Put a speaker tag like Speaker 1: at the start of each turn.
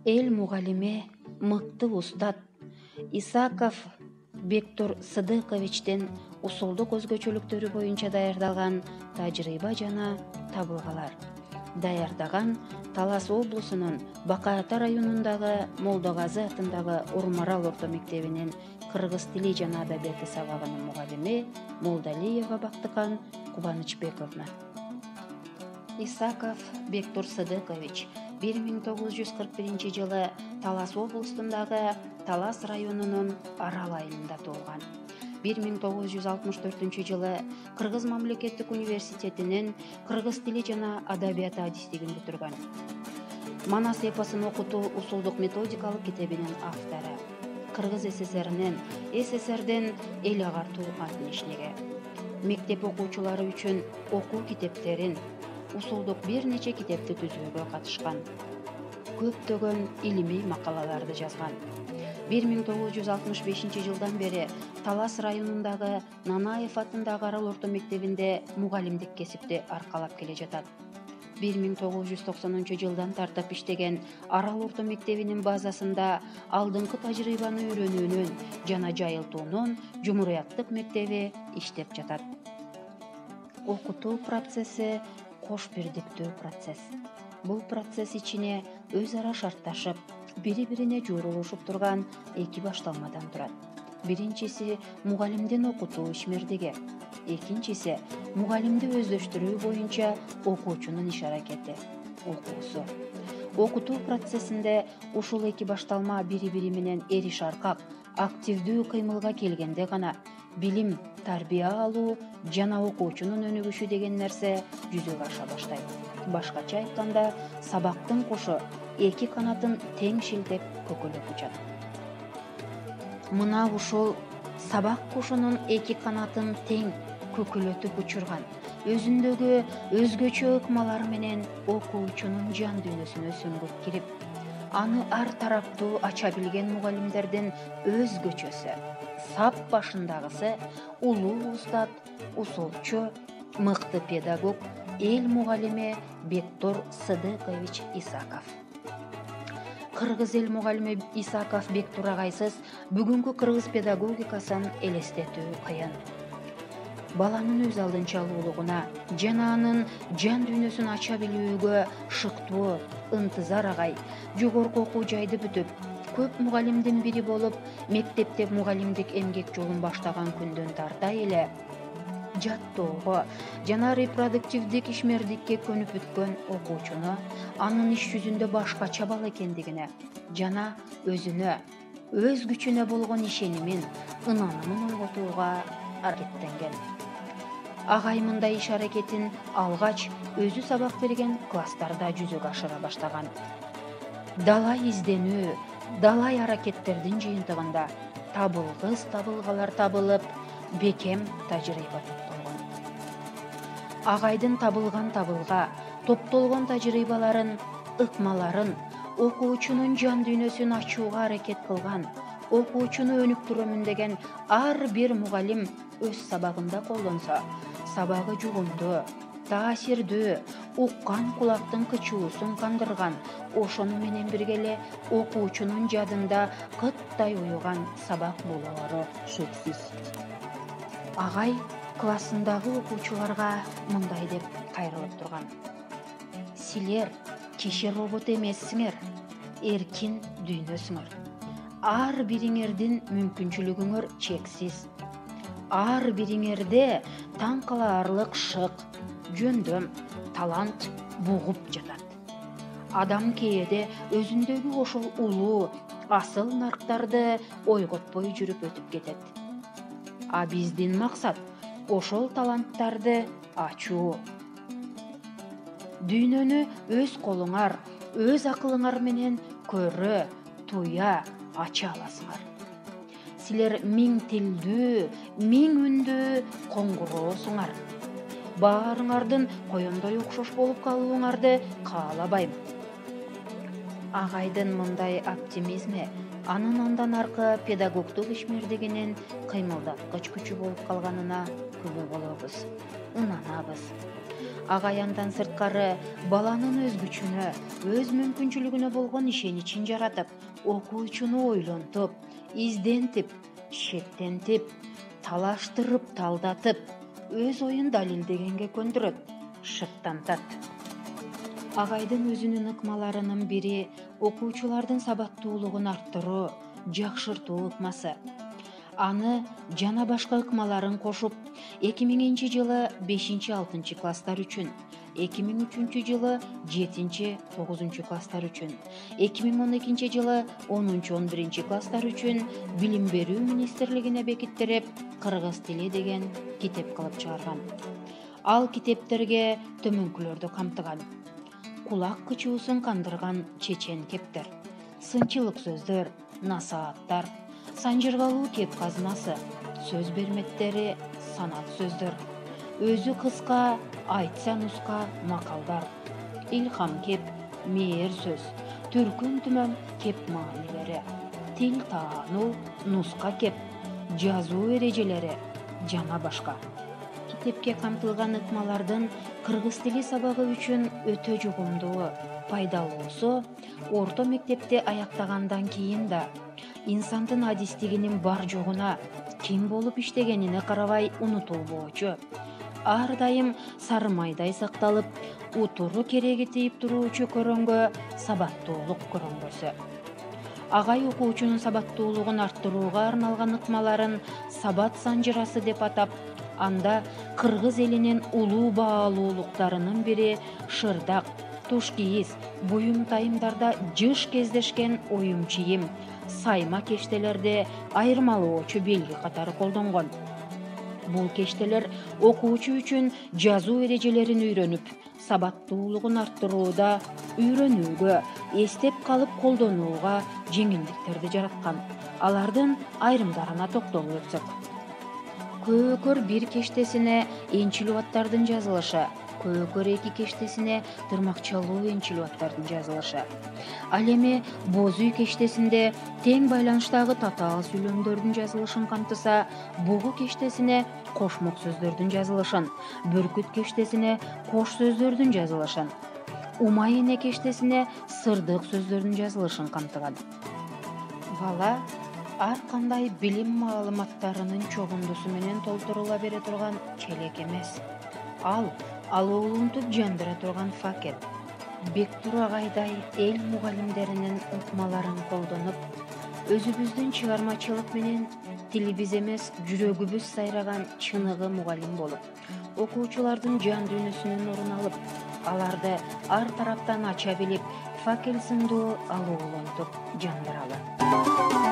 Speaker 1: эл мугалими, мыкты устат Исаков Бектур Сыдыковичтен усулдук өзгөчөлүктөрү боюнча даярдалган тажрыйба жана табылгалар. Даярдаган Талас облусунун Бакаата районундагы Молдогазы атындагы Урмарал орто мектебинин кыргыз тили жана адабияты сабагынын мугалими Молдалиева Бактыкан Кубанычбековна. Исаков Бектур Сыдыкович 1941 жылы Талас облусундагы Талас районунун Арал айылында туулган. 1964 жылы Кыргыз мамлекеттик университетинин кыргыз тили жана адабияты адистигин бүтүргөн. Манас эпосун окутуу усулдук методикалык китебинин автору. Кыргыз ССРнин ССРден эл агартуу катнешниги. Мектеп окуучулары үчүн окуу китептерин, усулдук бир нече китепти түзүүгө катышкан. Көптөгөн илимий макалаларды жазган. 1965 жылдан бери Талас районундагы Нанаев атындагы Арал орто мектебинде мугалимдик кесипти аркалап келе жатат. 1990 жылдан тартып иштеген Арал орто мектебинин базасында алдыңкы тажрыйбаны үйрөнүүнүн жана жайылтуунун Жумурияттык мектеби иштеп жатат. Окутуу процесси кош бирдиктүү процесс. Бул процесс ичине өз ара шартташып, бири-бирине жуурулушуп турган эки башталмадан турат. Биринчиси мугалимдин окутуу ишмердиги, экинчиси мугалимди өздөштүрүү боюнча окуучунун иш-аракети, окуусу. Окутуу процессинде ушул эки башталма бири-бири менен эриш аркак, активдүү кыймылга келгенде гана билим, тарбия алуу жана окуучунун өнүгүшү деген нерсе жүзөгө аша баштайт. Башкача айтканда, сабактын кушу эки канатын тең шилтеп көкөлөп учат. Мына ушул сабак кушунун эки канатын тең көкөлөтүп учурган, өзүндөгү өзгөчө ыкмалар менен окуучунун жан дүйнөсүнө сүңгүп кирип, аны ар тараптуу ача билген мугалимдердин өзгөчөсү, сап башындагысы улуу устат, усулчу, мыкты педагог, эл мугалими Бектур Сыдыкович Исаков. Кыргыз эл мугалими Исаков Бектур агайсыз бүгүнкү кыргыз педагогикасын элестетүү кыйын. Баланын өз алдынча улуулугуна жана анын жан дүйнөсүн ача билүүгө шыктуу, ынтызар агай жогорку окуу жайды бүтүп, көп мугалимдин бири болуп, мектепте мугалимдик эмгек жолун баштаган күндөн тарта эле жаттоого жана репродуктивдик ишмердикке көнүп бүткөн окуучуну анын иш жүзүндө башкача бала экендигине жана өзүнө, өз күчүнө болгон ишенимин, ынанымын ойготууга аракеттенген. Агай мындай иш аракетин алгач өзү сабак берген класстарда жүзөгө ашыра баштаган. Далай изденүү, далай аракеттердин жыйынтыгында табылгыс табылгалар табылып, бекем тажрыйба топтолгон. Агайдын табылган табылга, топтолгон тажрыйбаларын, ыкмаларын окуучунун жан дүйнөсүн ачууга аракет кылган, окуучуну өнүктүрөмүн деген ар бир мугалим өз сабагында колдонсо, сабагы жугумдуу, таасирдүү, уккан кулактын кычуусун кандырган, ошону менен бирге эле окуучунун жадында кыттай уюган сабак болоору шексиз. Агай классындагы окуучуларга мындай деп кайрылып турган. Силер киши робот эмессиңер, эркин дүйнөсүңөр. Ар бириңердин мүмкүнчүлүгүңөр чексиз. Ар бириңерде таң калаарлык шык, жөндөм, талант бугуп жатат. Адам кээде өзүндөгү ошол улуу, асыл нарктарды ойготпой жүрүп өтүп кетет. А биздин максат ошол таланттарды ачуу. Дүйнөнү өз колуңар, өз акылыңар менен көрө, туя, ача аласыңар. Силер миң тилдүү, миң үндүү коңгуроосуңар. Баарыңардын коёндой окшош болуп калууңарды каалабайм. Агайдын мындай оптимизми анын андан аркы педагогдук ишмердигинин кыймылдаткыч күчү болуп калганына күбө болобуз, ынанабыз. Агай андан сырткары баланын өз күчүнө, өз мүмкүнчүлүгүнө болгон ишеничин жаратып, окуучуну ойлонтуп, издентип, шектентип, талаштырып, талдатып, өз оюн далилдегенге көндүрөт, шыктантат. Агайдын өзүнүн ыкмаларынын бири окуучулардын сабаттуулугун арттыруу, жакшыртуу ыкмасы. Аны жана башка ыкмаларын кошуп, 2000-жылы 5-6 класстар үчүн, 2003-жылы 7-9 класстар үчүн, 2012-жылы 10-11 класстар үчүн Билим берүү министрлигине бекиттирип, кыргыз тили деген китеп кылып чыгарган. Ал китептерге төмөнкүлөрдү камтыган: кулак кычуусун кандырган чечен кептер, сынчылык сөздөр, насааттар, санжыргалуу кеп казмасы, сөз берметтери, санат сөздөр, өзү кыска, айтса нуска макалдар, илхам кеп, мээр сөз, түркүн түмөн кеп маанилери, тил таануу, нуска кеп, жазуу эрежелери жана башка. Китепке камтылган ыкмалардын кыргыз тили сабагы үчүн өтө жугумдуу, пайдалуусу орто мектепти аяктагандан кийин да инсандын адистигинин бар жогуна, ким болуп иштегенине карабай унутулбоочу, ар дайым сары майдай сакталып, утуру кереги тийип туруучу көрөнгө сабаттуулук көрөнгөсү. Агай окуучунун сабаттуулугун арттырууга арналган ыкмаларын сабат санжырасы деп атап, анда кыргыз элинин улуу баалуулуктарынын бири шырдак, туш кийиз, буюм тайымдарда жыш кездешкен оюм чийим, сайма кештелерде айырмалоочу белги катары колдонгон. Бул кештелер окуучу үчүн жазуу эрежелерин үйрөнүп, сабаттуулугун арттырууда, үйрөнүүгө, эстеп калып колдонууга жеңилдиктерди жараткан. Алардын айрымдарына токтолуп өтсөк: көөкөр 1 кештесине энчилүү аттардын жазылышы, көөкөр 2 кештесине тырмакчалуу энчилүү аттардын жазылышы. Ал эми боз үй кештесинде тең байланыштагы татаал сүйлөмдөрдүн жазылышын камтыса, бугу кештесине кошмок сөздөрдүн жазылышын, бүркүт кештесине кош сөздөрдүн жазылышын, умай эне кештесине сырдык сөздөрдүн жазылышын камтыган. Бала ар кандай билим маалыматтарынын чогундусу менен толтурула бере турган челек эмес. Ал алуулунтуп жандыра турган факел. Бектур агайдай эл мугалимдеринин ыкмаларын колдонуп, өзүбүздүн чыгармачылык менен тилибиз эмес, жүрөгүбүз сайраган чыныгы мугалим болуп, окуучулардын жан дүйнөсүнөн орун алып, аларды ар тараптан ача билип, факел сындуу алуулунтуп жандыралы.